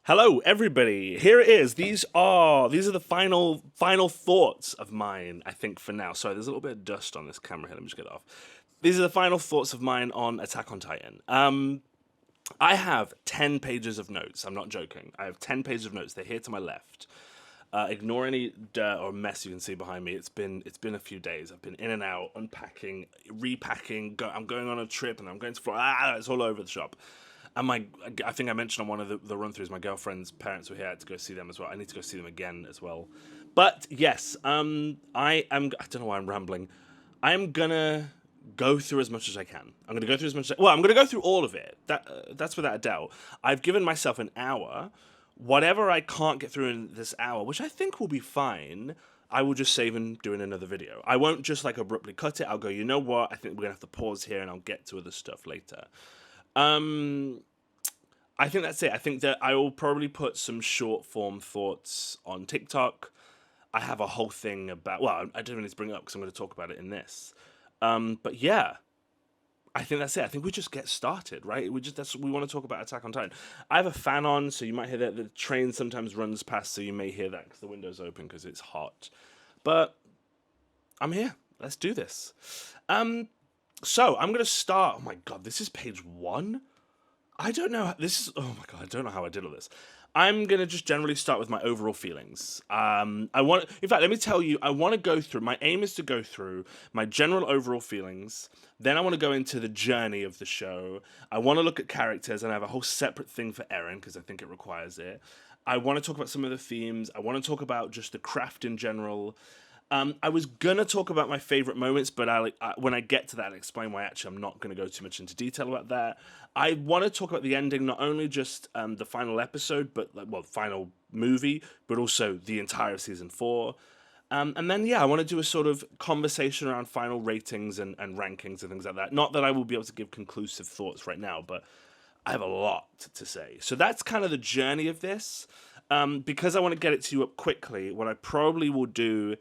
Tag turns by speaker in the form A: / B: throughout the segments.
A: Hello, everybody. Here it is. These are the final thoughts of mine. I think for now. Sorry, there's a little bit of dust on this camera here. Let me just get it off. These are the final thoughts of mine on Attack on Titan. I have 10 pages of notes. I'm not joking. I have 10 pages of notes. They're here to my left. Ignore any dirt or mess you can see behind me. It's been a few days. I've been in and out, unpacking, repacking. I'm going on a trip and I'm going to Florida. It's all over the shop. And I think I mentioned on one of the run-throughs, my girlfriend's parents were here. I had to go see them as well. I need to go see them again as well. But yes, I don't know why I'm rambling. I am gonna go through as much as I can. I'm gonna go through as much. I'm gonna go through all of it. That's without a doubt. I've given myself an hour. Whatever I can't get through in this hour, which I think will be fine, I will just save and do in another video. I won't just like abruptly cut it. I'll go, you know what? I think we're gonna have to pause here and I'll get to other stuff later. I think that's it. I think that I will probably put some short form thoughts on TikTok. I have a whole thing about, well, I don't need to bring it up because I'm going to talk about it in this. But yeah, I think that's it. I think we just get started, right? We want to talk about Attack on Titan. I have a fan on, so you might hear that the train sometimes runs past, so you may hear that because the window's open because it's hot. But I'm here. Let's do this. So I'm going to start. Oh my God, this is page 1. I don't know. Oh my God, I don't know how I did all this. I'm going to just generally start with my overall feelings. In fact, let me tell you, I want to go through, my aim is to go through my general overall feelings. Then I want to go into the journey of the show. I want to look at characters, and I have a whole separate thing for Eron because I think it requires it. I want to talk about some of the themes. I want to talk about just the craft in general. I was gonna talk about my favorite moments, but when I get to that, I'll explain why. Actually, I'm not gonna go too much into detail about that. I want to talk about the ending, not only just the final episode, but final movie, but also the entire season 4. And then I want to do a sort of conversation around final ratings and rankings and things like that. Not that I will be able to give conclusive thoughts right now, but I have a lot to say. So that's kind of the journey of this. Because I want to get it to you up quickly, what I probably will do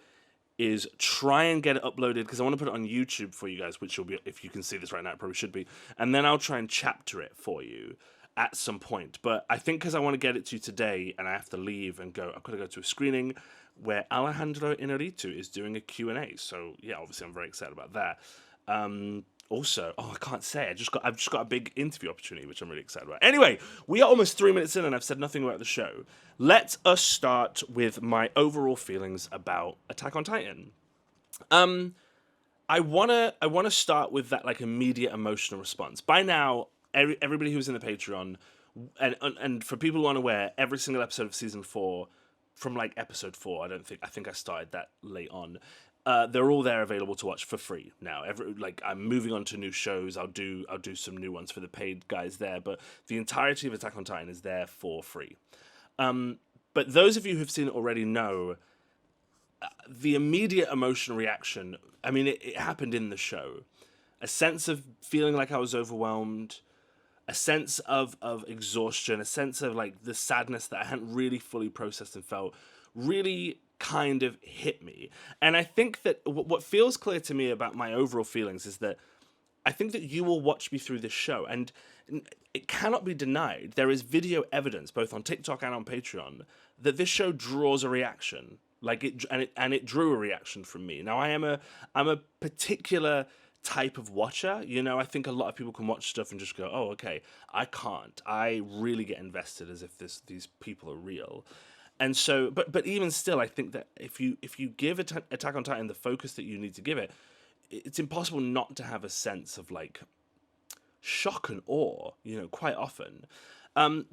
A: is try and get it uploaded, because I want to put it on YouTube for you guys, which will be, if you can see this right now, it probably should be. And then I'll try and chapter it for you at some point. But I think because I want to get it to you today, and I have to leave and go, I've got to go to a screening where Alejandro Inarritu is doing a Q&A. So yeah, obviously I'm very excited about that. Also, I can't say, I've just got a big interview opportunity, which I'm really excited about. Anyway, we are almost 3 minutes in and I've said nothing about the show. Let us start with my overall feelings about Attack on Titan. I wanna start with that like immediate emotional response. By now, everybody who's in the Patreon, and for people who aren't aware, every single episode of season 4, from like episode 4, I think I started that late on. They're all there available to watch for free now. I'm moving on to new shows. I'll do some new ones for the paid guys there, but the entirety of Attack on Titan is there for free. But those of you who've seen it already know the immediate emotional reaction. I mean, it happened in the show. A sense of feeling like I was overwhelmed, a sense of exhaustion, a sense of like the sadness that I hadn't really fully processed and felt really kind of hit me. And I think that what feels clear to me about my overall feelings is that I think that you will watch me through this show, and it cannot be denied. There is video evidence, both on TikTok and on Patreon, that this show draws a reaction. It drew a reaction from me. Now I'm a particular type of watcher. I think a lot of people can watch stuff and just go, oh, okay. I can't. I really get invested as if these people are real. And so, but even still, I think that if you give Attack on Titan the focus that you need to give it, it's impossible not to have a sense of like shock and awe. Quite often,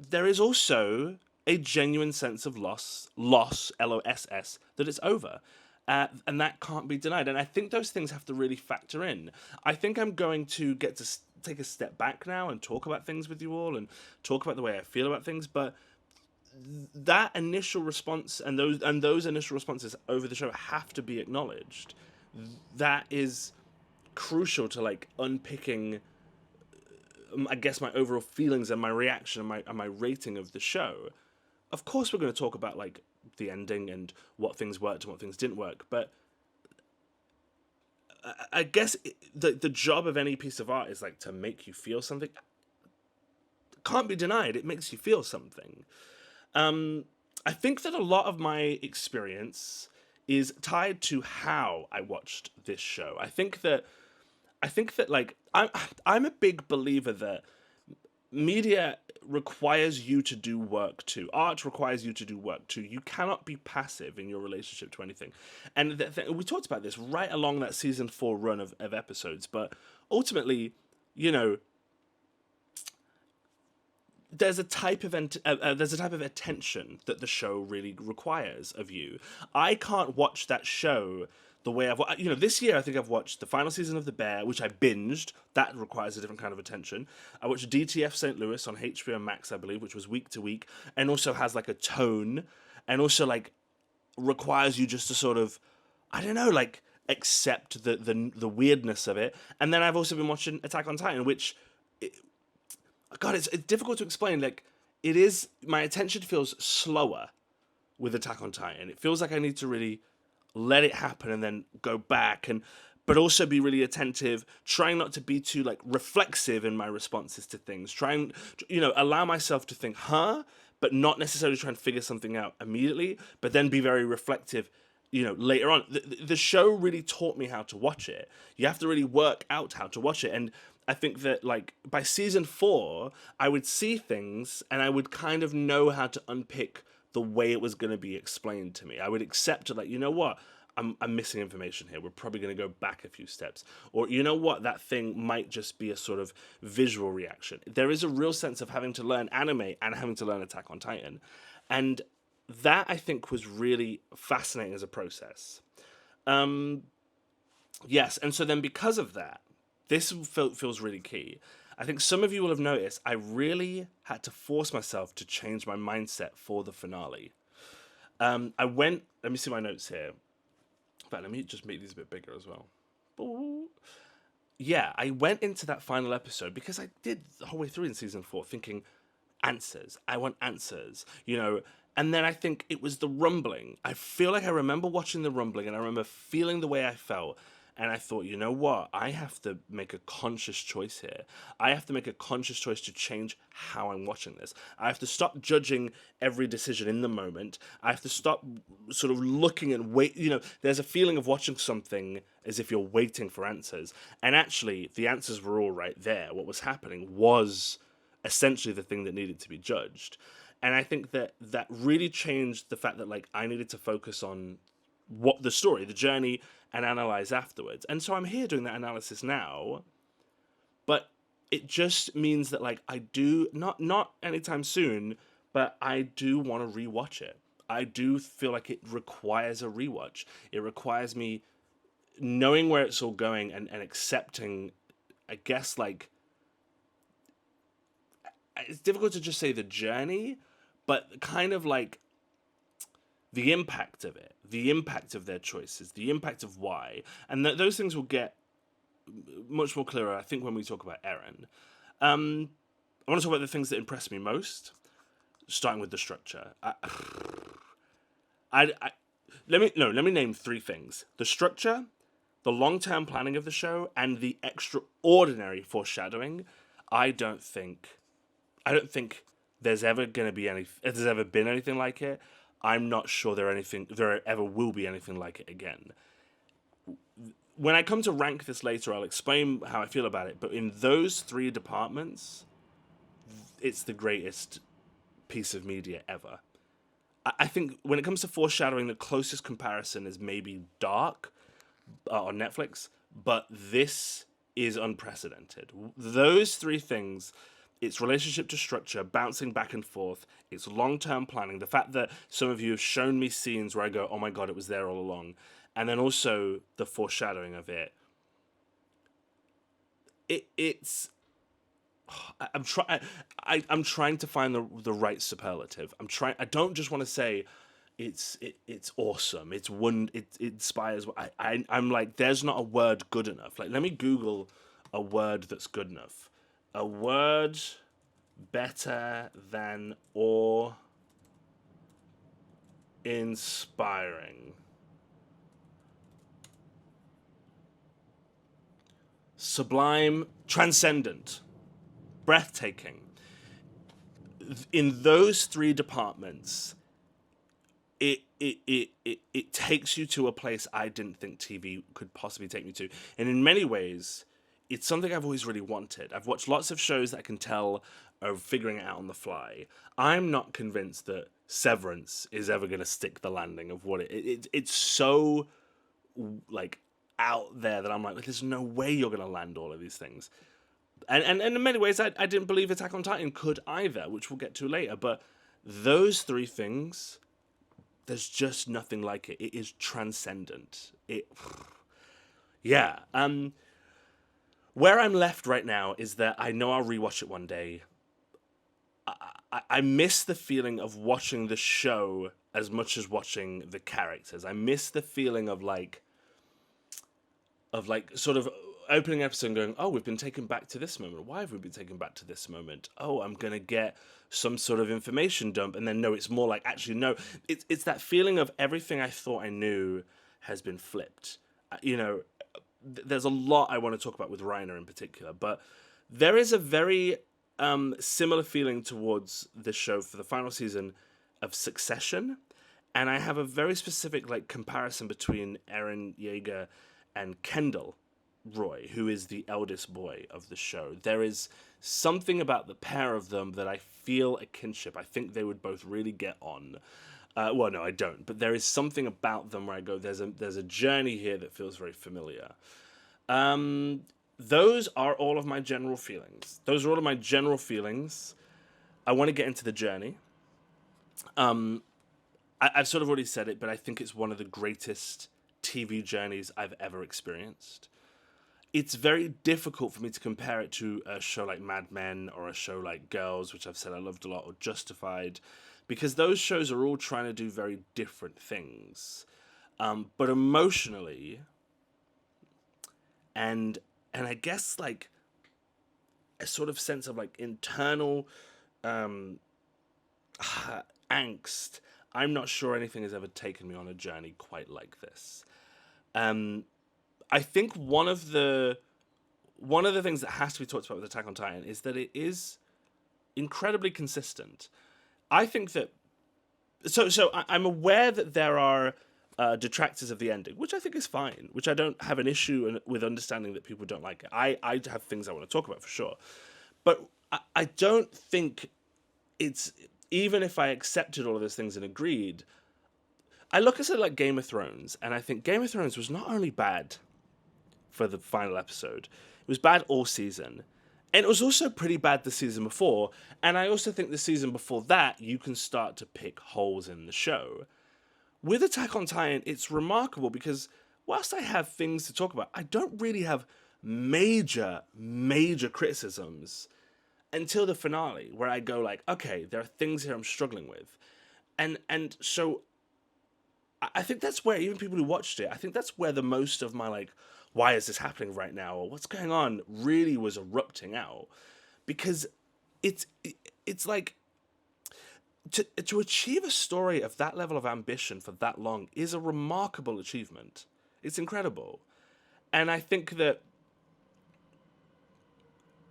A: there is also a genuine sense of loss, LOSS, that it's over, and that can't be denied. And I think those things have to really factor in. I think I'm going to get to take a step back now and talk about things with you all and talk about the way I feel about things, but that initial response and those initial responses over the show have to be acknowledged. That is crucial to like unpicking, I guess, my overall feelings and my reaction and my rating of the show. Of course, we're going to talk about like the ending and what things worked and what things didn't work, but I guess the job of any piece of art is like to make you feel something. Can't be denied. It makes you feel something. I think that a lot of my experience is tied to how I watched this show. I think that like I'm a big believer that media requires you to do work too. Art requires you to do work too. You cannot be passive in your relationship to anything. And we talked about this right along that season 4 run of episodes. But ultimately, you know, there's a type of attention that the show really requires of you. I can't watch that show the way this year I think I've watched the final season of The Bear, which I binged. That requires a different kind of attention. I watched DTF St. Louis on HBO Max, I believe, which was week to week, and also has like a tone, and also like requires you just to sort of, I don't know, like accept the weirdness of it. And then I've also been watching Attack on Titan, which God, it's difficult to explain. Like, it is, my attention feels slower with Attack on Titan. It feels like I need to really let it happen and then go back, but also be really attentive, trying not to be too like reflexive in my responses to things, trying, allow myself to think, but not necessarily try and figure something out immediately, but then be very reflective, later on. The show really taught me how to watch it. You have to really work out how to watch it. And I think that, like, by season 4, I would see things and I would kind of know how to unpick the way it was going to be explained to me. I would accept it, like, you know what? I'm missing information here. We're probably going to go back a few steps. Or, you know what? That thing might just be a sort of visual reaction. There is a real sense of having to learn anime and having to learn Attack on Titan. And that, I think, was really fascinating as a process. Yes, and so then because of that, this feels really key. I think some of you will have noticed I really had to force myself to change my mindset for the finale. Let me see my notes here. In fact, let me just make these a bit bigger as well. Ooh. Yeah, I went into that final episode because I did the whole way through in season 4 thinking, answers. I want answers, And then I think it was the rumbling. I feel like I remember watching the rumbling and I remember feeling the way I felt. And I thought, you know what? I have to make a conscious choice here. I have to make a conscious choice to change how I'm watching this. I have to stop judging every decision in the moment. I have to stop sort of looking and wait. There's a feeling of watching something as if you're waiting for answers. And actually, the answers were all right there. What was happening was essentially the thing that needed to be judged. And I think that really changed the fact that, like, I needed to focus on what the story, the journey, and analyze afterwards. And so I'm here doing that analysis now, but it just means that, like, I do not anytime soon, but I do want to rewatch it. I do feel like it requires a rewatch. It requires me knowing where it's all going and accepting, I guess, like, it's difficult to just say the journey, but kind of like the impact of it, the impact of their choices, the impact of why. And those things will get much more clearer, I think, when we talk about Eron. I want to talk about the things that impressed me most, starting with the structure. Let me name 3 things: the structure, the long-term planning of the show, and the extraordinary foreshadowing. I don't think there's ever been anything like it. I'm not sure there ever will be anything like it again. When I come to rank this later, I'll explain how I feel about it. But in those 3 departments, it's the greatest piece of media ever. I think when it comes to foreshadowing, the closest comparison is maybe Dark on Netflix, but this is unprecedented. Those 3 things: its relationship to structure, bouncing back and forth, its long-term planning, the fact that some of you have shown me scenes where I go, oh my God, it was there all along, and then also the foreshadowing of it. I'm trying to find the right superlative. I don't just want to say it's awesome. It inspires. I'm like, there's not a word good enough. Like, let me Google a word that's good enough. A word better than awe-inspiring. Sublime, transcendent, breathtaking. in those three departments, it takes you to a place I didn't think TV could possibly take me to. And in many ways, it's something I've always really wanted. I've watched lots of shows that I can tell are figuring it out on the fly. I'm not convinced that Severance is ever going to stick the landing of what it's so like out there that I'm like, there's no way you're going to land all of these things. And in many ways, I didn't believe Attack on Titan could either, which we'll get to later. But those three things, there's just nothing like it. It is transcendent. Yeah. Where I'm left right now is that I know I'll rewatch it one day. I miss the feeling of watching the show as much as watching the characters. I miss the feeling of sort of opening an episode and going, oh, we've been taken back to this moment. Why have we been taken back to this moment? Oh, I'm going to get some sort of information dump. And then, no, it's more like, actually, no. It's that feeling of everything I thought I knew has been flipped. There's a lot I want to talk about with Reiner in particular. But there is a very similar feeling towards this show for the final season of Succession. And I have a very specific comparison between Eren Yeager and Kendall Roy, who is the eldest boy of the show. There is something about the pair of them that I feel a kinship. I think they would both really get on. Well, no, I don't. But there is something about them where I go, there's a journey here that feels very familiar. Those are all of my general feelings. I want to get into the journey. I've sort of already said it, but I think it's one of the greatest TV journeys I've ever experienced. It's very difficult for me to compare it to a show like Mad Men or a show like Girls, which I've said I loved a lot, or Justified, because those shows are all trying to do very different things. But emotionally, and I guess a sort of sense of internal angst, I'm not sure anything has ever taken me on a journey quite like this. I think one of the things that has to be talked about with Attack on Titan is that it is incredibly consistent. I think that I'm aware that there are detractors of the ending, which I think is fine, which I don't have an issue with understanding that people don't like it. I have things I want to talk about for sure, but I don't think it's, even if I accepted all of those things and agreed, I look at it like Game of Thrones, and I think Game of Thrones was not only bad for the final episode, it was bad all season. And it was also pretty bad the season before, and I also think the season before that, you can start to pick holes in the show. With Attack on Titan, it's remarkable because whilst I have things to talk about, I don't really have major criticisms until the finale, where I go okay, there are things here I'm struggling with. And so I think that's where, even people who watched it, I think that's where the most of my why is this happening right now, or what's going on, really was erupting out. Because it's to achieve a story of that level of ambition for that long is a remarkable achievement. It's incredible. And I think that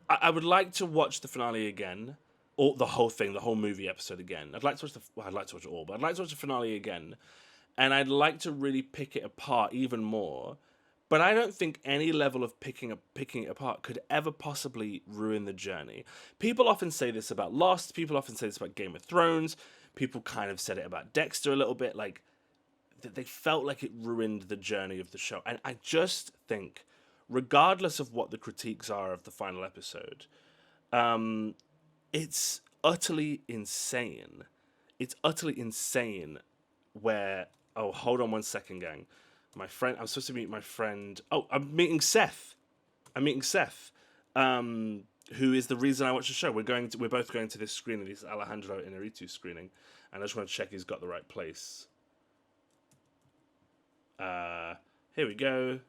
A: I would like to watch the finale again, or the whole thing, the whole movie episode again. I'd like to watch it all, but I'd like to watch the finale again. And I'd like to really pick it apart even more. But I don't think any level of picking it apart could ever possibly ruin the journey. People often say this about Lost. People often say this about Game of Thrones. People kind of said it about Dexter a little bit. That they felt like it ruined the journey of the show. And I just think, regardless of what the critiques are of the final episode, it's utterly insane. It's utterly insane where... Oh, hold on one second, gang. I'm supposed to meet my friend. Oh, I'm meeting Seth. Who is the reason I watch the show. We're both going to this screening, this Alejandro Inarritu screening, and I just want to check he's got the right place. Here we go.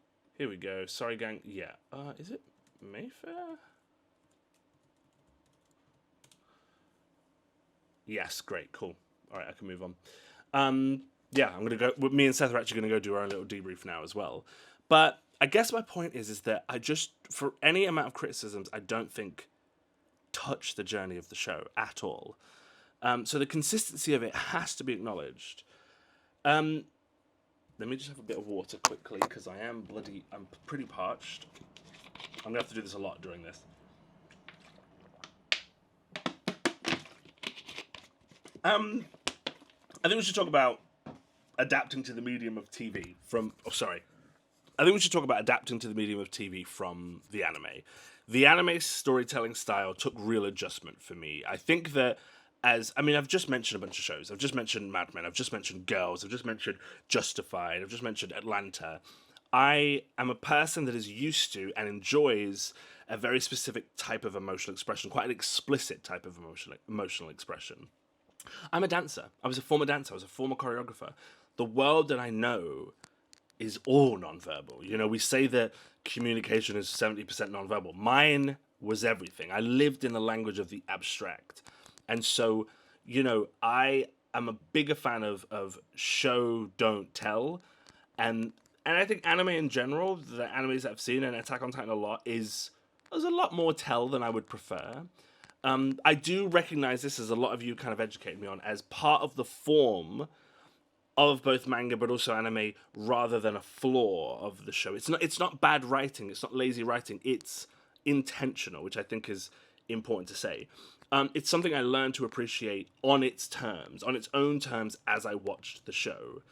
A: Sorry, gang. Yeah. Is it Mayfair? Yes, great, cool. All right, I can move on. Yeah, I'm gonna go. Me and Seth are actually gonna go do our own little debrief now as well. But I guess my point is that I just, for any amount of criticisms, I don't think touch the journey of the show at all. So the consistency of it has to be acknowledged. Let me just have a bit of water quickly, because I'm pretty parched. I'm going to have to do this a lot during this. I think we should talk about adapting to the medium of TV from... Oh, sorry. I think we should talk about adapting to the medium of TV from the anime. The anime storytelling style took real adjustment for me. I think that I've just mentioned a bunch of shows. I've just mentioned Mad Men. I've just mentioned Girls. I've just mentioned Justified. I've just mentioned Atlanta. I am a person that is used to and enjoys a very specific type of emotional expression, quite an explicit type of emotional expression. I'm a dancer. I was a former dancer. I was a former choreographer. The world that I know is all nonverbal. You know, we say that communication is 70% nonverbal. Mine was everything. I lived in the language of the abstract. And so, you know, I am a bigger fan of show, don't tell. And I think anime in general, the animes that I've seen, and Attack on Titan a lot, there's a lot more tell than I would prefer. I do recognize this, as a lot of you kind of educated me on, as part of the form of both manga but also anime, rather than a flaw of the show. It's not bad writing, it's not lazy writing, it's intentional, which I think is important to say. It's something I learned to appreciate on its own terms, as I watched the show.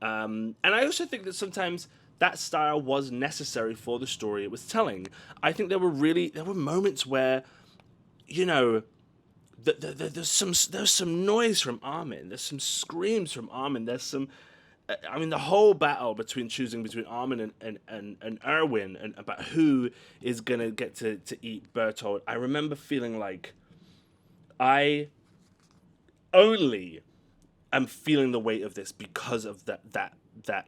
A: And I also think that sometimes that style was necessary for the story it was telling. I think there were moments where, you know, there's some noise from Armin, there's some screams from Armin, there's some... the whole battle choosing between Armin and Erwin, and about who is going to get to eat Bertold, I remember feeling like I only am feeling the weight of this because of that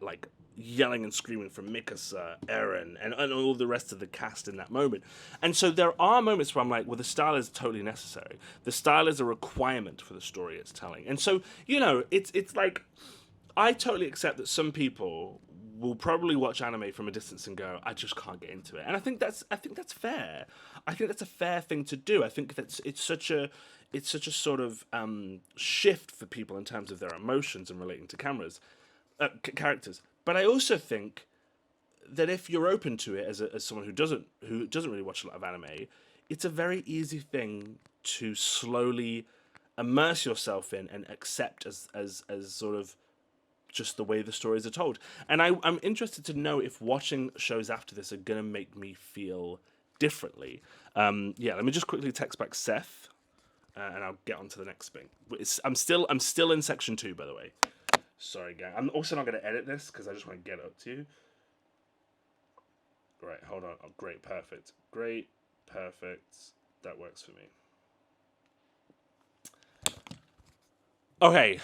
A: like yelling and screaming from Mikasa, Eron, and all the rest of the cast in that moment. And so there are moments where I'm like, well, the style is totally necessary. The style is a requirement for the story it's telling. And so, you know, it's like, I totally accept that some people will probably watch anime from a distance and go, I just can't get into it. And I think that's fair. I think that's a fair thing to do. I think that's it's such a sort of shift for people in terms of their emotions and relating to characters. But I also think that if you're open to it as someone who doesn't really watch a lot of anime, it's a very easy thing to slowly immerse yourself in and accept as sort of just the way the stories are told. And I'm interested to know if watching shows after this are going to make me feel differently. Let me just quickly text back Seth, and I'll get on to the next thing. I'm still in section 2, by the way. Sorry, gang. I'm also not going to edit this because I just want to get up to you. Right, hold on. Oh, great, perfect. That works for me. Okay.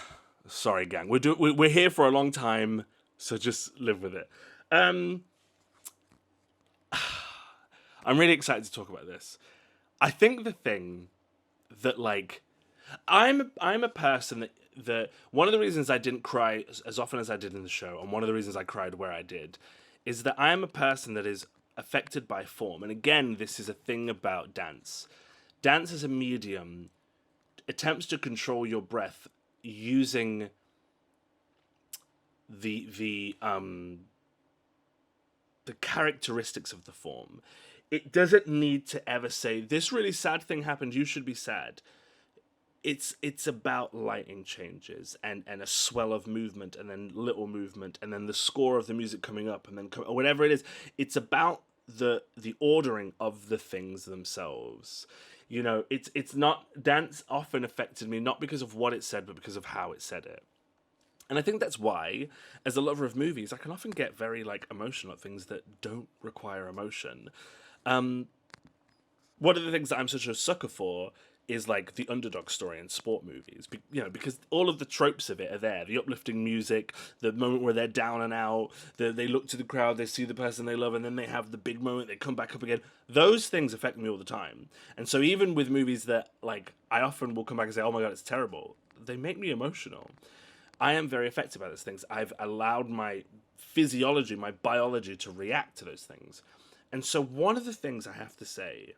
A: Sorry, gang. We're here for a long time, so just live with it. I'm really excited to talk about this. I think the thing that, like, I'm a person that one of the reasons I didn't cry as often as I did in the show, and one of the reasons I cried where I did, is that I am a person that is affected by form. And again, this is a thing about dance. Dance as a medium attempts to control your breath using the characteristics of the form. It doesn't need to ever say, this really sad thing happened, you should be sad. It's about lighting changes and a swell of movement, and then little movement, and then the score of the music coming up, and then or whatever it is. It's about the ordering of the things themselves. You know, it's not... Dance often affected me not because of what it said, but because of how it said it. And I think that's why, as a lover of movies, I can often get very, like, emotional at things that don't require emotion. One of the things that I'm such a sucker for is, like, the underdog story in sport movies. You know, because all of the tropes of it are there. The uplifting music, the moment where they're down and out, they look to the crowd, they see the person they love, and then they have the big moment, they come back up again. Those things affect me all the time. And so even with movies that, like, I often will come back and say, oh my god, it's terrible, they make me emotional. I am very affected by those things. I've allowed my physiology, my biology, to react to those things. And so one of the things I have to say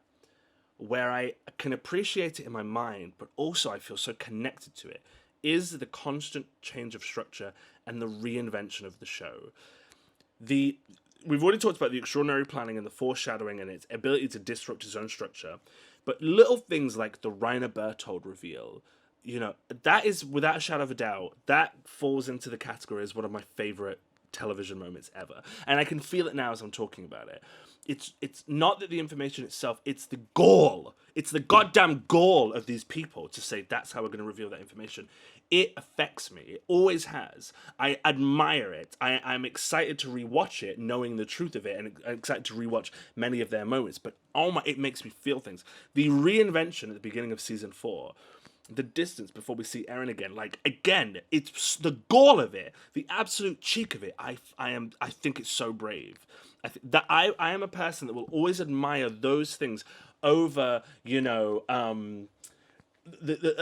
A: where I can appreciate it in my mind, but also I feel so connected to it, is the constant change of structure and the reinvention of the show. The We've already talked about the extraordinary planning and the foreshadowing and its ability to disrupt its own structure, but little things like the Rainer Berthold reveal, that is without a shadow of a doubt, that falls into the category as one of my favorite television moments ever, and I can feel it now as I'm talking about it. It's not that the information itself, it's the gall. It's the goddamn gall of these people to say that's how we're going to reveal that information. It affects me. It always has. I admire it. I'm excited to rewatch it, knowing the truth of it, and I'm excited to rewatch many of their moments. But oh my, it makes me feel things. The reinvention at the beginning of season 4, the distance before we see Eron again, it's the gall of it, the absolute cheek of it. I think it's so brave. I am a person that will always admire those things over, the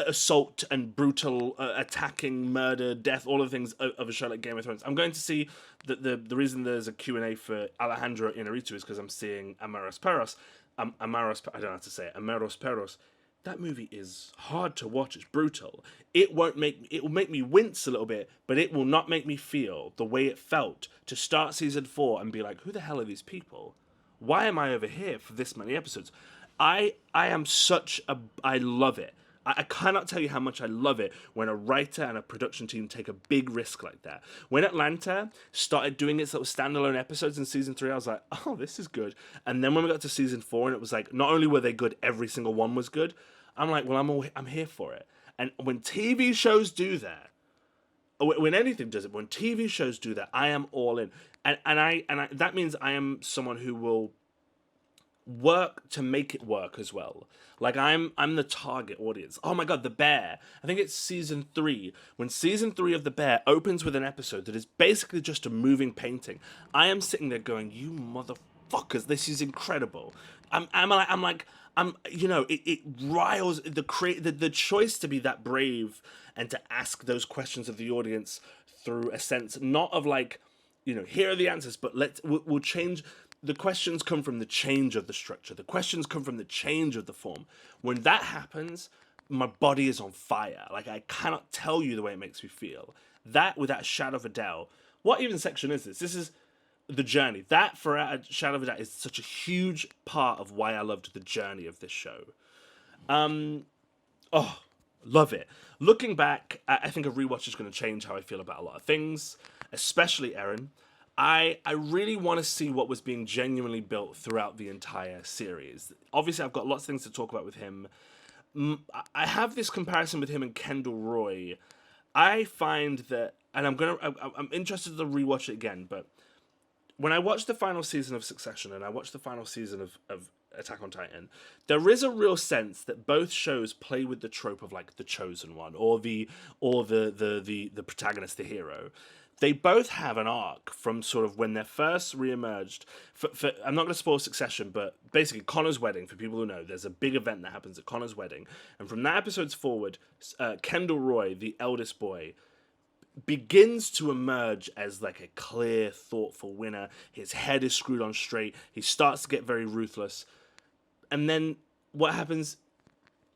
A: assault and brutal attacking, murder, death, all of the things of a show like Game of Thrones. I'm going to see the reason there's a Q&A for Alejandro Inarritu is because I'm seeing Amaros Perros. I don't know how to say it. Amaros Perros. That movie is hard to watch. It's brutal. It will make me wince a little bit, but it will not make me feel the way it felt to start season 4 and be like, who the hell are these people? Why am I over here for this many episodes? I love it. I cannot tell you how much I love it when a writer and a production team take a big risk like that. When Atlanta started doing its little standalone episodes in season 3, I was like, oh, this is good. And then when we got to season 4 and it was like, not only were they good, every single one was good. I'm like, well, I'm here for it. And when TV shows do that, when anything does it, when TV shows do that, I am all in. And I that means I am someone who will work to make it work as well. Like I'm the target audience. Oh my god, The Bear. I think it's season 3. When season 3 of The Bear opens with an episode that is basically just a moving painting, I am sitting there going, you motherfuckers, this is incredible. It riles the choice to be that brave and to ask those questions of the audience through a sense not of like, here are the answers, but we'll change. The questions come from the change of the structure. The questions come from the change of the form. When that happens, my body is on fire. Like, I cannot tell you the way it makes me feel. That, without a shadow of a doubt. What even section is this? This is The Journey. That, for a shadow of a doubt, is such a huge part of why I loved the journey of this show. Love it. Looking back, I think a rewatch is going to change how I feel about a lot of things, especially Eron. I really want to see what was being genuinely built throughout the entire series. Obviously, I've got lots of things to talk about with him. I have this comparison with him and Kendall Roy. I find that, and I'm interested to rewatch it again, but when I watched the final season of Succession and I watched the final season of Attack on Titan, there is a real sense that both shows play with the trope of like the chosen one or the protagonist, the hero. They both have an arc from sort of when they're first re-emerged. I'm not going to spoil Succession, but basically Connor's wedding, for people who know, there's a big event that happens at Connor's wedding. And from that episode's forward, Kendall Roy, the eldest boy, begins to emerge as like a clear, thoughtful winner. His head is screwed on straight. He starts to get very ruthless. And then what happens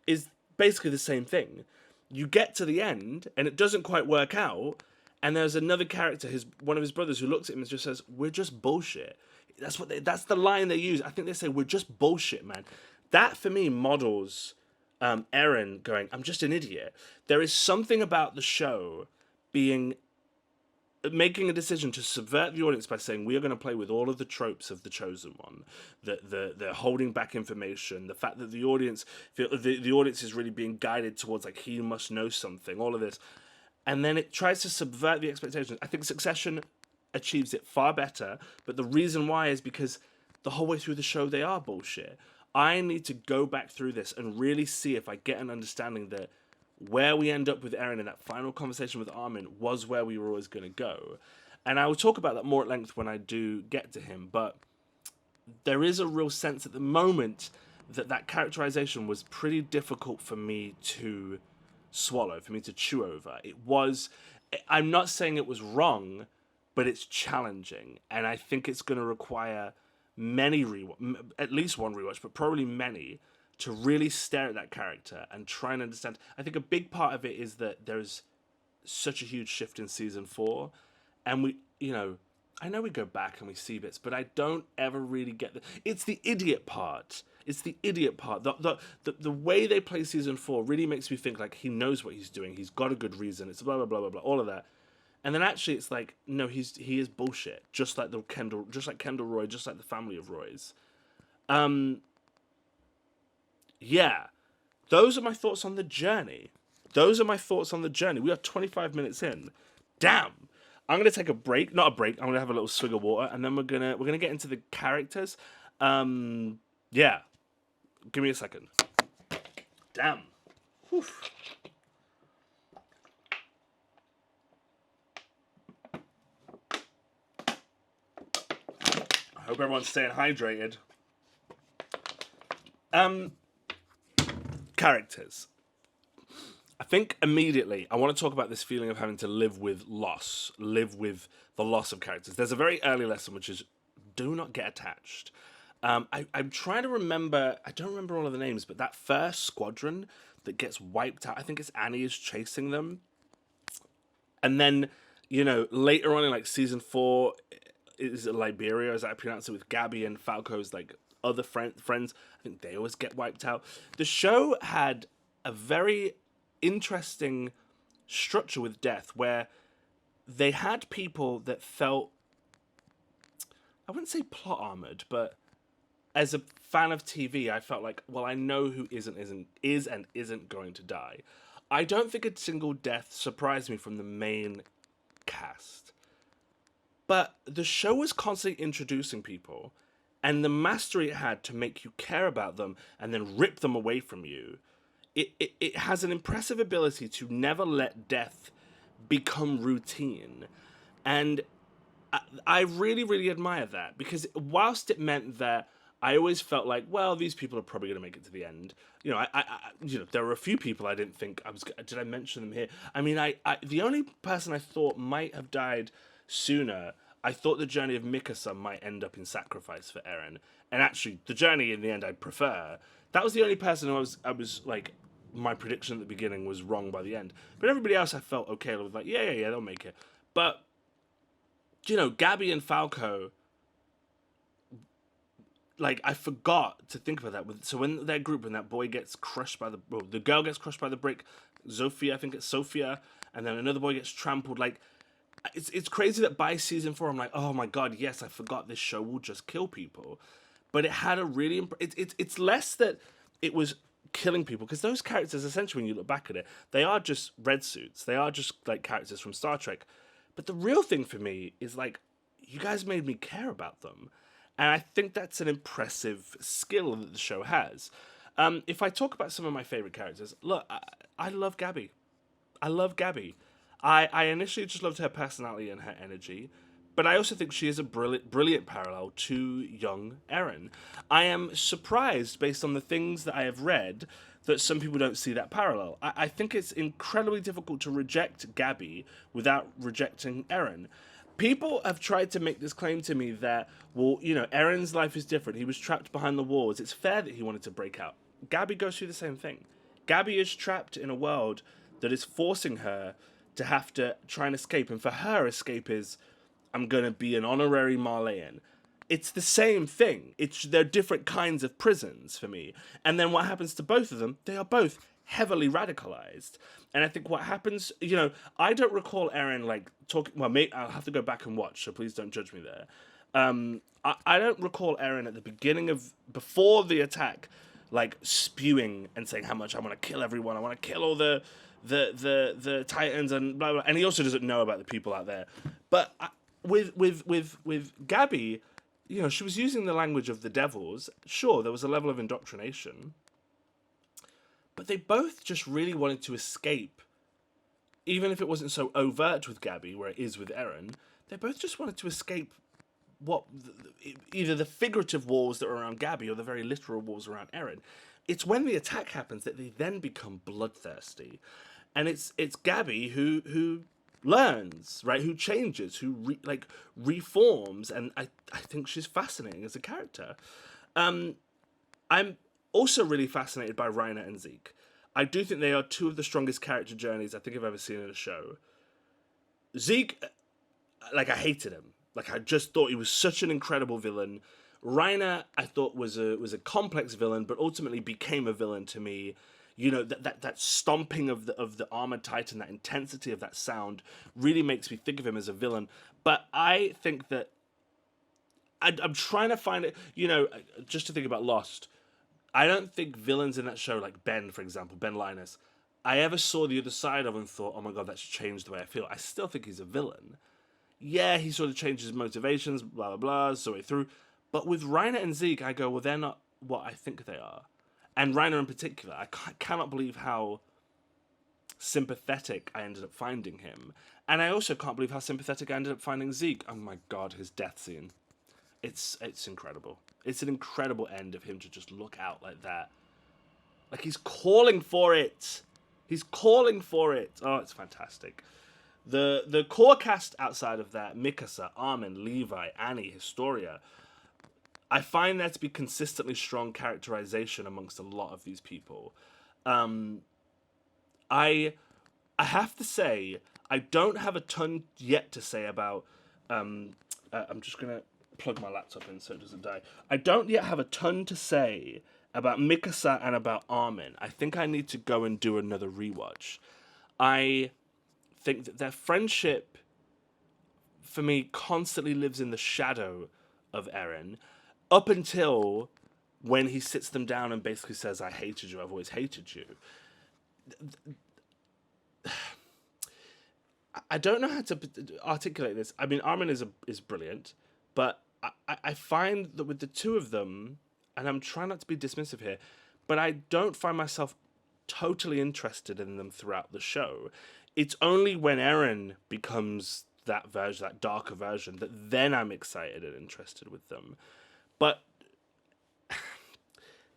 A: is basically the same thing. You get to the end, and it doesn't quite work out. And there's another character, one of his brothers, who looks at him and just says, "We're just bullshit." That's the line they use. I think they say, "We're just bullshit, man." That for me models Eron going, "I'm just an idiot." There is something about the show making a decision to subvert the audience by saying we are going to play with all of the tropes of the chosen one, the holding back information, the fact that the audience is really being guided towards like he must know something, all of this. And then it tries to subvert the expectations. I think Succession achieves it far better, but the reason why is because the whole way through the show they are bullshit. I need to go back through this and really see if I get an understanding that where we end up with Eron in that final conversation with Armin was where we were always going to go. And I will talk about that more at length when I do get to him, but there is a real sense at the moment that characterization was pretty difficult for me to swallow, for me to chew over. I'm not saying it was wrong, but it's challenging, and I think it's going to require at least one rewatch, but probably many, to really stare at that character and try and understand. I think a big part of it is that there's such a huge shift in season 4, and I know we go back and we see bits, but I don't ever really get it's the idiot part. It's the idiot part. The way they play season 4 really makes me think like he knows what he's doing. He's got a good reason. It's blah blah blah blah blah. All of that. And then actually, it's like, no, he is bullshit. Just like Kendall Roy, just like the family of Roys. Yeah, those are my thoughts on the journey. We are 25 minutes in. Damn. I'm gonna take a break. Not a break. I'm gonna have a little swig of water, and then we're gonna get into the characters. Yeah. Give me a second. Damn. Whew. I hope everyone's staying hydrated. Characters. I think immediately I want to talk about this feeling of having to live with loss, live with the loss of characters. There's a very early lesson which is do not get attached. I'm trying to remember, I don't remember all of the names, but that first squadron that gets wiped out, I think it's Annie is chasing them. And then, later on in like season 4, is it Liberia, as I pronounce it, with Gabby and Falco's like other friends. I think they always get wiped out. The show had a very interesting structure with death where they had people that felt, I wouldn't say plot armored, but as a fan of TV, I felt like, well, I know who is and isn't going to die. I don't think a single death surprised me from the main cast. But the show was constantly introducing people, and the mastery it had to make you care about them and then rip them away from you, it has an impressive ability to never let death become routine. And I really, really admire that, because whilst it meant that I always felt like, well, these people are probably going to make it to the end. There were a few people I didn't think did I mention them here? I mean, the only person I thought might have died sooner, I thought the journey of Mikasa might end up in sacrifice for Eron, and actually the journey in the end I prefer. That was the only person who I was like, my prediction at the beginning was wrong by the end, but everybody else I felt okay with, like yeah they'll make it. But Gabby and Falco, like, I forgot to think about that. So when that group, when that boy gets crushed by the girl gets crushed by the brick, Sophia, and then another boy gets trampled, like, it's crazy that by season 4, I'm like, oh my god, yes, I forgot this show will just kill people. But it had a really, it's less that it was killing people, because those characters, essentially, when you look back at it, they are just red suits. They are just, like, characters from Star Trek. But the real thing for me is, like, you guys made me care about them. And I think that's an impressive skill that the show has. If I talk about some of my favorite characters, look, I love Gabby. I initially just loved her personality and her energy, but I also think she is a brilliant parallel to young Eron. I am surprised, based on the things that I have read, that some people don't see that parallel. I think it's incredibly difficult to reject Gabby without rejecting Eron. People have tried to make this claim to me that, well, Eron's life is different. He was trapped behind the walls. It's fair that he wanted to break out. Gabby goes through the same thing. Gabby is trapped in a world that is forcing her to have to try and escape. And for her, escape is, I'm going to be an honorary Marleyan. It's the same thing. They're different kinds of prisons for me. And then what happens to both of them? They are both heavily radicalized. And I think what happens, I don't recall Eron like talking. Well, maybe I'll have to go back and watch, so please don't judge me there. I don't recall Eron at the beginning before the attack, like spewing and saying how much I want to kill everyone. I want to kill all the Titans and blah blah. And he also doesn't know about the people out there. But with Gabby, she was using the language of the devils. Sure, there was a level of indoctrination. But they both just really wanted to escape. Even if it wasn't so overt with Gabby, where it is with Eron, they both just wanted to escape either the figurative walls that were around Gabby or the very literal walls around Eron. It's when the attack happens that they then become bloodthirsty. And it's Gabby who learns, right? Who changes, who reforms. And I think she's fascinating as a character. also really fascinated by Reiner and Zeke. I do think they are two of the strongest character journeys I think I've ever seen in a show. Zeke, like, I hated him. Like, I just thought he was such an incredible villain. Reiner, I thought was a complex villain, but ultimately became a villain to me. You know, that stomping of the armored titan, that intensity of that sound, really makes me think of him as a villain. But I think that I'm trying to find it. You know, just to think about Lost, I don't think villains in that show, like Ben, for example, Ben Linus, I ever saw the other side of and thought, oh my god, that's changed the way I feel. I still think he's a villain. Yeah, he sort of changes his motivations, blah, blah, blah, so way through. But with Reiner and Zeke, I go, well, they're not what I think they are. And Reiner in particular, I cannot believe how sympathetic I ended up finding him. And I also can't believe how sympathetic I ended up finding Zeke. Oh my god, his death scene. It's incredible. It's an incredible end of him to just look out like that. Like, he's calling for it. He's calling for it. Oh, it's fantastic. The core cast outside of that, Mikasa, Armin, Levi, Annie, Historia, I find there to be consistently strong characterization amongst a lot of these people. I have to say, I don't have a ton yet to say about... I'm just going to plug my laptop in so it doesn't die. I don't yet have a ton to say about Mikasa and about Armin. I think I need to go and do another rewatch. I think that their friendship, for me, constantly lives in the shadow of Eren, up until when he sits them down and basically says, I hated you, I've always hated you. I don't know how to articulate this. I mean, Armin is brilliant, but I find that with the two of them, and I'm trying not to be dismissive here, but I don't find myself totally interested in them throughout the show. It's only when Eren becomes that version, that darker version, that then I'm excited and interested with them. But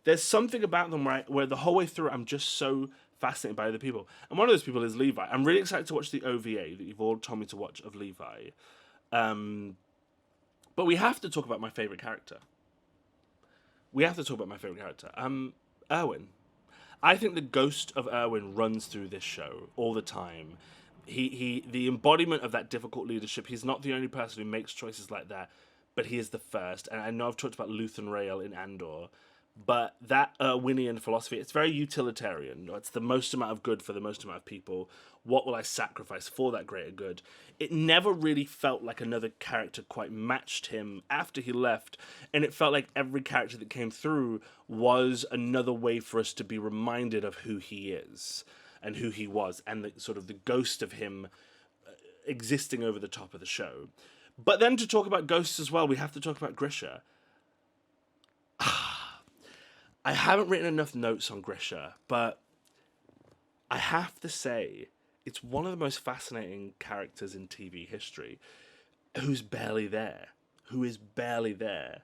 A: there's something about them where the whole way through I'm just so fascinated by other people. And one of those people is Levi. I'm really excited to watch the OVA that you've all told me to watch of Levi. But we have to talk about my favourite character. Erwin. I think the ghost of Erwin runs through this show all the time. He the embodiment of that difficult leadership. He's not the only person who makes choices like that, but he is the first. And I know I've talked about Luthen Rael in Andor, but that Erwinian philosophy, it's very utilitarian. It's the most amount of good for the most amount of people. What will I sacrifice for that greater good? It never really felt like another character quite matched him after he left, and it felt like every character that came through was another way for us to be reminded of who he is and who he was, and the sort of the ghost of him existing over the top of the show. But then to talk about ghosts as well, we have to talk about Grisha. I haven't written enough notes on Grisha, but I have to say it's one of the most fascinating characters in TV history who's barely there. Who is barely there.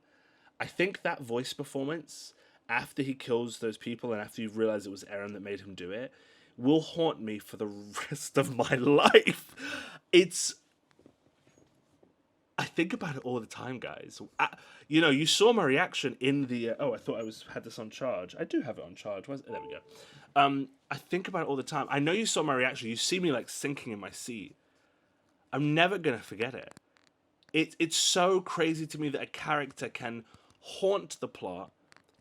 A: I think that voice performance, after he kills those people and after you've realised it was Eren that made him do it, will haunt me for the rest of my life. I think about it all the time, guys. You saw my reaction in the... I thought I had this on charge. I do have it on charge. There we go. I think about it all the time. I know you saw my reaction. You see me, like, sinking in my seat. I'm never going to forget it. It's so crazy to me that a character can haunt the plot,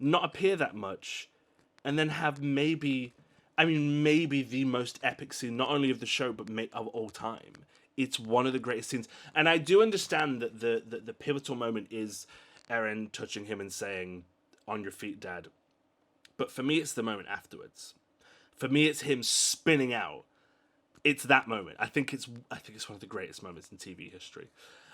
A: not appear that much, and then have maybe the most epic scene, not only of the show, but of all time. It's one of the greatest scenes. And I do understand that the pivotal moment is Eren touching him and saying, on your feet, Dad. But for me, it's the moment afterwards. For me, it's him spinning out. It's that moment. I think it's one of the greatest moments in TV history.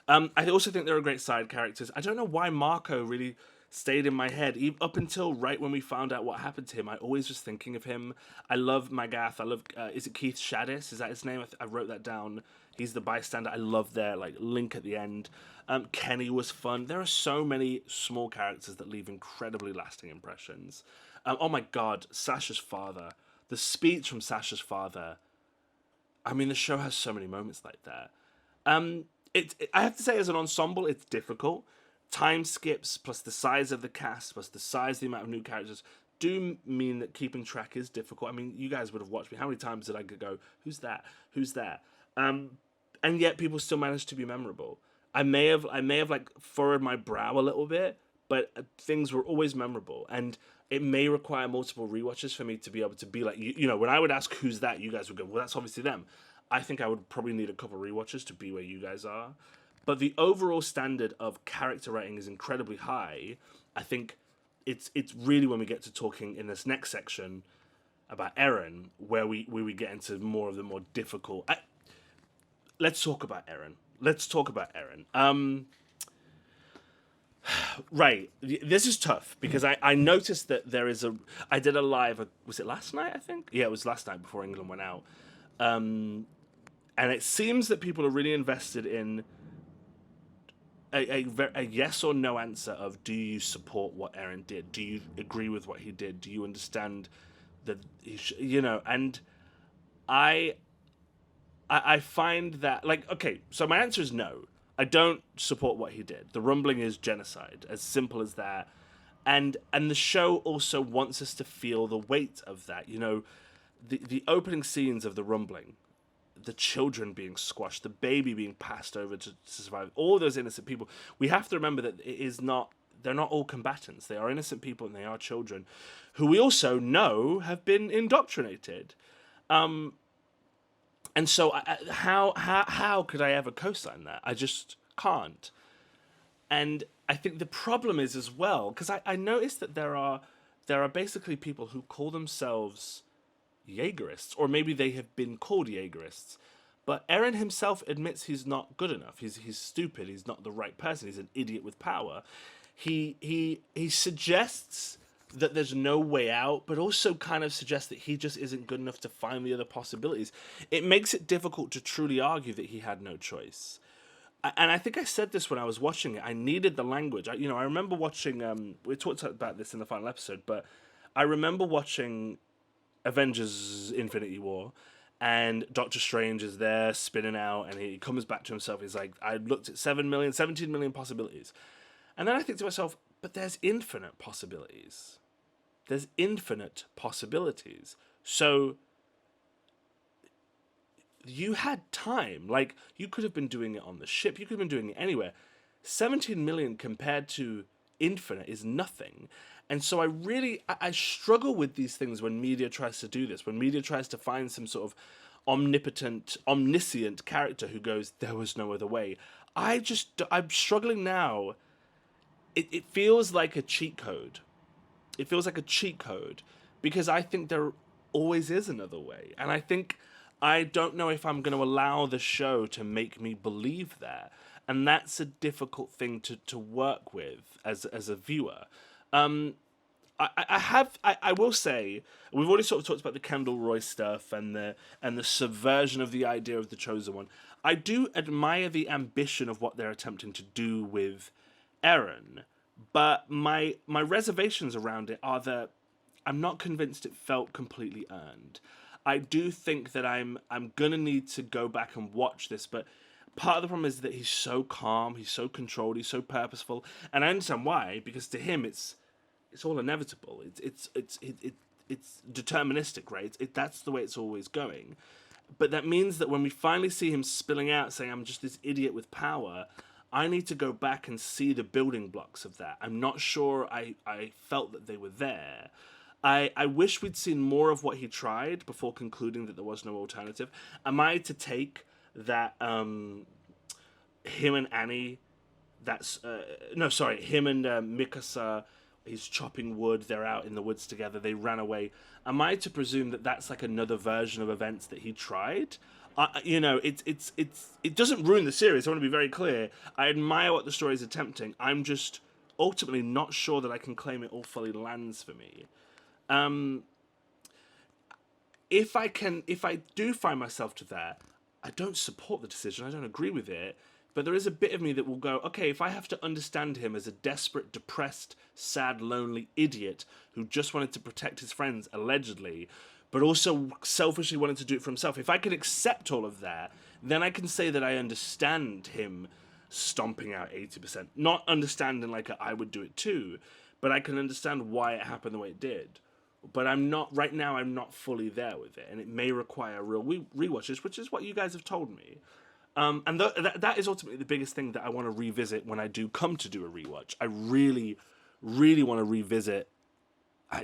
A: I also think there are great side characters. I don't know why Marco really stayed in my head. Up until right when we found out what happened to him, I always was thinking of him. I love Magath. I love, is it Keith Shadis? Is that his name? I wrote that down. He's the bystander. I love their link at the end. Kenny was fun. There are so many small characters that leave incredibly lasting impressions. Oh my God, Sasha's father. The speech from Sasha's father. I mean, the show has so many moments like that. I have to say, as an ensemble, it's difficult. Time skips, plus the size of the cast, plus the size of the amount of new characters, do mean that keeping track is difficult. I mean, you guys would have watched me. How many times did I go, who's that? Who's that? And yet people still manage to be memorable. I may have like furrowed my brow a little bit, but things were always memorable. And it may require multiple rewatches for me to be able to be like, you know, when I would ask who's that, you guys would go, well, that's obviously them. I think I would probably need a couple rewatches to be where you guys are. But the overall standard of character writing is incredibly high. I think it's really when we get to talking in this next section about Eron, where we get into more of the more difficult. Let's talk about Eron. Right, this is tough because I noticed that there is I did a live. Was it last night? I think. Yeah, it was last night before England went out. And it seems that people are really invested in a yes or no answer of, do you support what Eron did? Do you agree with what he did? Do you understand that you know? And I find that, like, okay, so my answer is no. I don't support what he did. The Rumbling is genocide, as simple as that. And the show also wants us to feel the weight of that. You know, the opening scenes of The Rumbling, the children being squashed, the baby being passed over to survive, all those innocent people. We have to remember that they're not all combatants. They are innocent people and they are children who we also know have been indoctrinated. And so how could I ever co-sign that? I just can't. And I think the problem is as well, because I noticed that there are basically people who call themselves Jaegerists, or maybe they have been called Jaegerists. But Eron himself admits he's not good enough. He's stupid. He's not the right person. He's an idiot with power. He suggests that there's no way out, but also kind of suggests that he just isn't good enough to find the other possibilities. It makes it difficult to truly argue that he had no choice. And I think I said this when I was watching it. I needed the language. I remember watching. We talked about this in the final episode, but I remember watching Avengers: Infinity War, and Doctor Strange is there spinning out, and he comes back to himself. He's like, I looked at 17 million possibilities. And then I think to myself, but there's infinite possibilities. There's infinite possibilities. So you had time. Like, you could have been doing it on the ship. You could have been doing it anywhere. 17 million compared to infinite is nothing. And so I struggle with these things when media tries to do this, when media tries to find some sort of omniscient character who goes, there was no other way. I'm struggling now. It feels like a cheat code. It feels like a cheat code because I think there always is another way. And I don't know if I'm going to allow the show to make me believe that. And that's a difficult thing to work with as a viewer. I will say, we've already sort of talked about the Kendall Roy stuff and the subversion of the idea of the Chosen One. I do admire the ambition of what they're attempting to do with Eron, but my reservations around it are that I'm not convinced it felt completely earned. I do think that I'm gonna need to go back and watch this, but part of the problem is that he's so calm, he's so controlled, he's so purposeful, and I understand why, because to him it's all inevitable. It's deterministic, right? That's the way it's always going. But that means that when we finally see him spilling out, saying, I'm just this idiot with power, I need to go back and see the building blocks of that. I'm not sure I felt that they were there. I wish we'd seen more of what he tried before concluding that there was no alternative. Am I to take that him and Annie, him and Mikasa, he's chopping wood, they're out in the woods together, they ran away. Am I to presume that that's like another version of events that he tried? It doesn't ruin the series. I want to be very clear. I admire what the story is attempting. I'm just ultimately not sure that I can claim it all fully lands for me. If I do find myself to that, I don't support the decision. I don't agree with it. But there is a bit of me that will go, okay, if I have to understand him as a desperate, depressed, sad, lonely idiot who just wanted to protect his friends, allegedly, but also selfishly wanted to do it for himself, if I can accept all of that, then I can say that I understand him stomping out 80%. Not understanding like I would do it too, but I can understand why it happened the way it did. but I'm not right now. I'm not fully there with it, and it may require real rewatches, which is what you guys have told me. And that is ultimately the biggest thing that I want to revisit when I do come to do a rewatch. I really, really want to revisit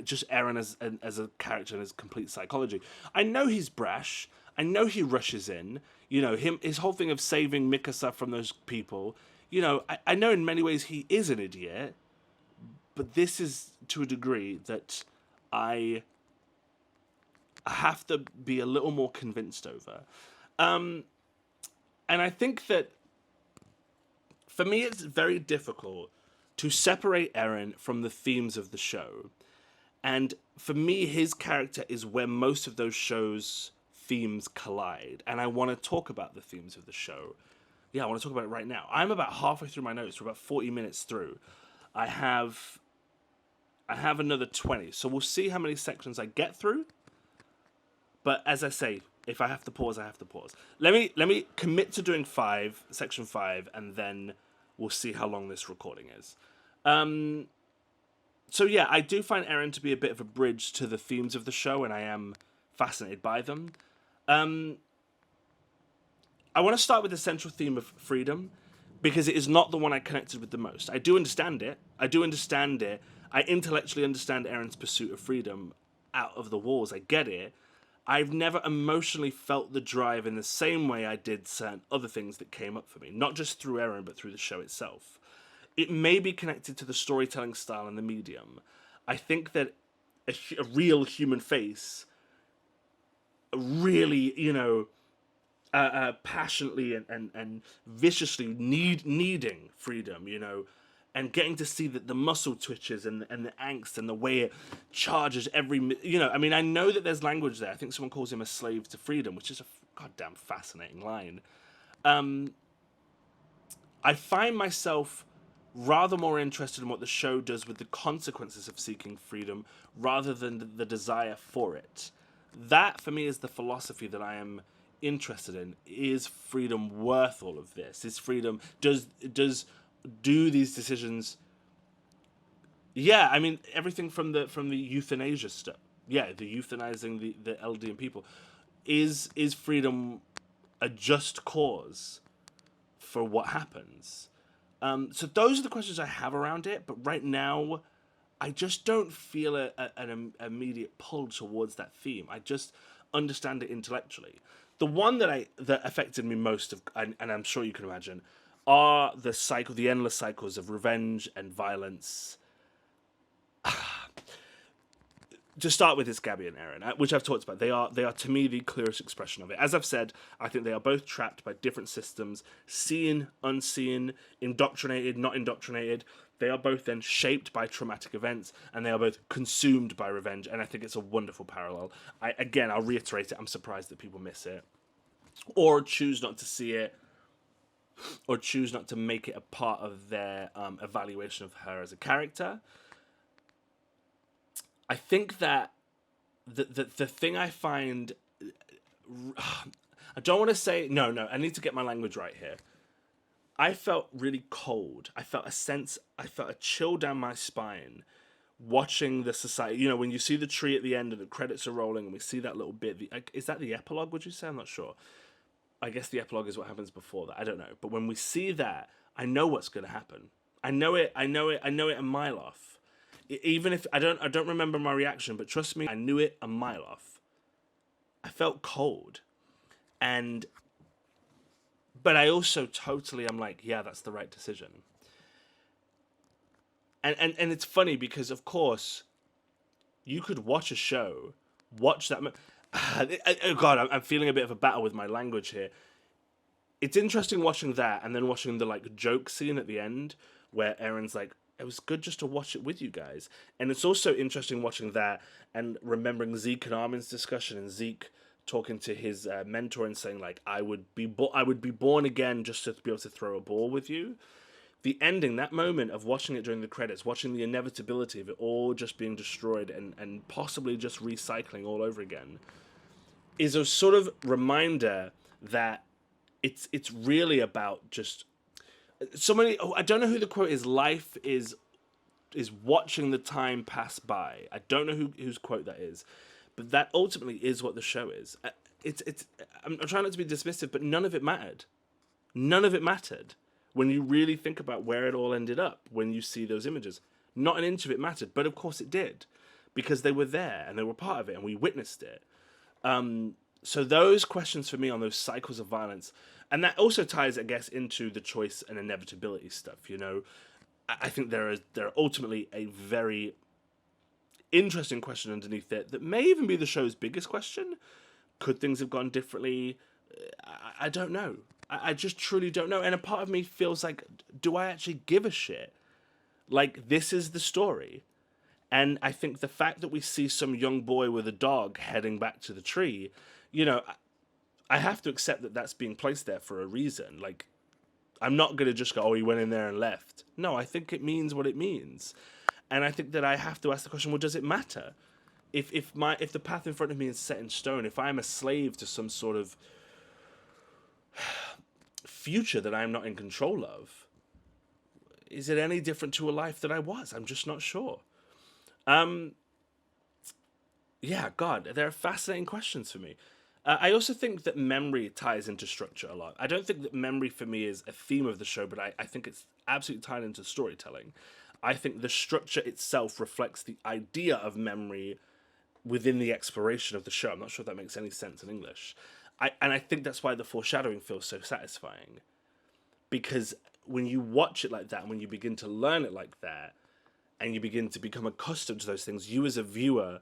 A: just Eron as a character and his complete psychology. I know he's brash. I know he rushes in. You know, his whole thing of saving Mikasa from those people. You know, I know in many ways he is an idiot, but this is to a degree that I have to be a little more convinced over. And I think that for me, it's very difficult to separate Eron from the themes of the show. And for me, his character is where most of those shows' themes collide. And I want to talk about the themes of the show. Yeah, I want to talk about it right now. I'm about halfway through my notes. We're about 40 minutes through. I have another 20. So we'll see how many sections I get through. But as I say, if I have to pause, I have to pause. Let me commit to doing section 5, and then we'll see how long this recording is. So yeah, I do find Eron to be a bit of a bridge to the themes of the show, and I am fascinated by them. I want to start with the central theme of freedom, because it is not the one I connected with the most. I do understand it. I intellectually understand Eron's pursuit of freedom out of the walls. I get it. I've never emotionally felt the drive in the same way I did certain other things that came up for me. Not just through Eron, but through the show itself. It may be connected to the storytelling style and the medium. I think that a real human face really, passionately and viciously needing freedom, and getting to see the muscle twitches and the angst and the way it charges every, I know that there's language there. I think someone calls him a slave to freedom, which is a goddamn fascinating line. I find myself rather more interested in what the show does with the consequences of seeking freedom rather than the desire for it. That, for me, is the philosophy that I am interested in. Is freedom worth all of this? Is freedom... Do these decisions... Yeah, I mean, everything from the euthanasia stuff. Yeah, the euthanizing the elderly and people. Is freedom a just cause for what happens? So those are the questions I have around it, but right now, I just don't feel an immediate pull towards that theme. I just understand it intellectually. The one that affected me most, and I'm sure you can imagine, are the endless cycles of revenge and violence. To start with, it's Gabby and Eron, which I've talked about. They are to me the clearest expression of it. As I've said, I think they are both trapped by different systems, seen, unseen, indoctrinated, not indoctrinated. They are both then shaped by traumatic events, and they are both consumed by revenge. And I think it's a wonderful parallel. I'll reiterate it. I'm surprised that people miss it, or choose not to see it, or choose not to make it a part of their evaluation of her as a character. I think that the thing I find... I don't want to say... No, I need to get my language right here. I felt really cold. I felt a chill down my spine watching the society. When you see the tree at the end and the credits are rolling and we see that little bit... is that the epilogue, would you say? I'm not sure. I guess the epilogue is what happens before that. I don't know. But when we see that, I know what's going to happen. I know it a mile off. Even if I don't remember my reaction, but trust me, I knew it a mile off. I felt cold. But I also totally am like, yeah, that's the right decision. And it's funny because, of course, you could watch a show, watch that... Oh God, I'm feeling a bit of a battle with my language here. It's interesting watching that and then watching the joke scene at the end where Eron's like, it was good just to watch it with you guys. And it's also interesting watching that and remembering Zeke and Armin's discussion, and Zeke talking to his mentor and saying, I would be born again just to be able to throw a ball with you. The ending, that moment of watching it during the credits, watching the inevitability of it all just being destroyed and possibly just recycling all over again, is a sort of reminder that it's really about just... I don't know who the quote is. Life is is watching the time pass by. I don't know whose quote that is, but that ultimately is what the show is. It's. I'm trying not to be dismissive, but none of it mattered. None of it mattered when you really think about where it all ended up. When you see those images, not an inch of it mattered, but of course it did, because they were there and they were part of it and we witnessed it. So those questions for me on those cycles of violence, and that also ties, I guess, into the choice and inevitability stuff. You know, I think there are ultimately a very interesting question underneath it that may even be the show's biggest question. Could things have gone differently? I don't know. I just truly don't know. And a part of me feels like, do I actually give a shit? Like, this is the story. And I think the fact that we see some young boy with a dog heading back to the tree, you know, I have to accept that that's being placed there for a reason. Like, I'm not going to just go, oh, he went in there and left. No, I think it means what it means. And I think that I have to ask the question, well, does it matter? If the path in front of me is set in stone, if I'm a slave to some sort of future that I'm not in control of, is it any different to a life that I was? I'm just not sure. Yeah, God, there are fascinating questions for me. I also think that memory ties into structure a lot. I don't think that memory for me is a theme of the show, but I think it's absolutely tied into storytelling. I think the structure itself reflects the idea of memory within the exploration of the show. I'm not sure if that makes any sense in English. And I think that's why the foreshadowing feels so satisfying. Because when you watch it like that, and when you begin to learn it like that, and you begin to become accustomed to those things, you as a viewer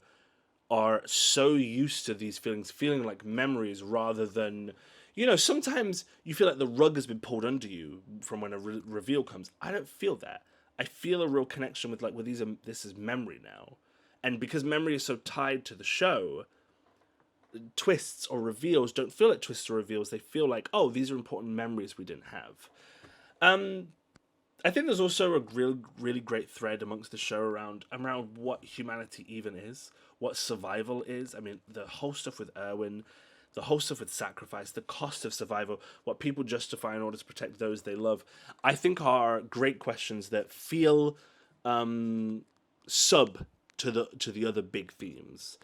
A: are so used to these feelings, feeling like memories rather than, you know, sometimes you feel like the rug has been pulled under you from when a reveal comes. I don't feel that. I feel a real connection with, like, well, this is memory now. And because memory is so tied to the show, twists or reveals don't feel like twists or reveals. They feel like, oh, these are important memories we didn't have. I think there's also a really great thread amongst the show around what humanity even is, what survival is. I mean, the whole stuff with Erwin, the whole stuff with sacrifice, the cost of survival, what people justify in order to protect those they love, I think are great questions that feel sub to the other big themes.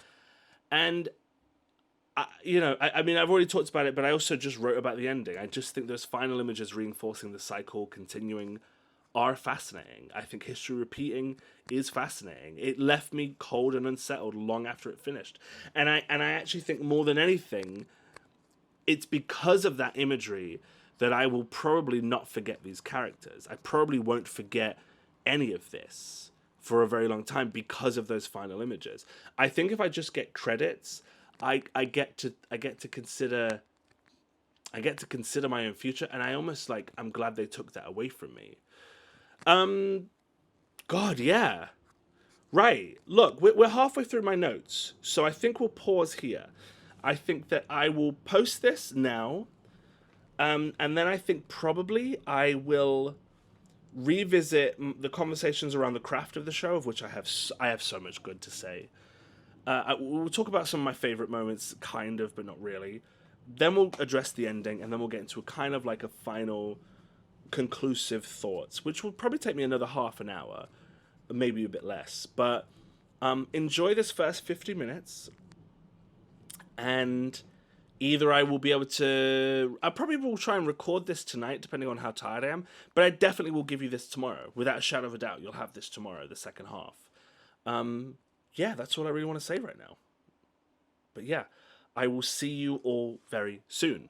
A: And I mean, I've already talked about it, but I also just wrote about the ending. I just think those final images reinforcing the cycle continuing are fascinating. I think history repeating is fascinating. It left me cold and unsettled long after it finished. And I actually think more than anything, it's because of that imagery that I will probably not forget these characters. I probably won't forget any of this for a very long time because of those final images. I think if I just get credits, I get to consider my own future, and I'm glad they took that away from me. God, yeah. Right. Look, we're halfway through my notes, so I think we'll pause here. I think that I will post this now, and then I think probably I will revisit the conversations around the craft of the show, of which I have so much good to say. We'll talk about some of my favorite moments, kind of, but not really. Then we'll address the ending, and then we'll get into a kind of like a final conclusive thoughts, which will probably take me another half an hour, maybe a bit less. But enjoy this first 50 minutes, and either I will be able to... I probably will try and record this tonight, depending on how tired I am, but I definitely will give you this tomorrow. Without a shadow of a doubt, you'll have this tomorrow, the second half. Yeah, that's all I really want to say right now. But yeah, I will see you all very soon.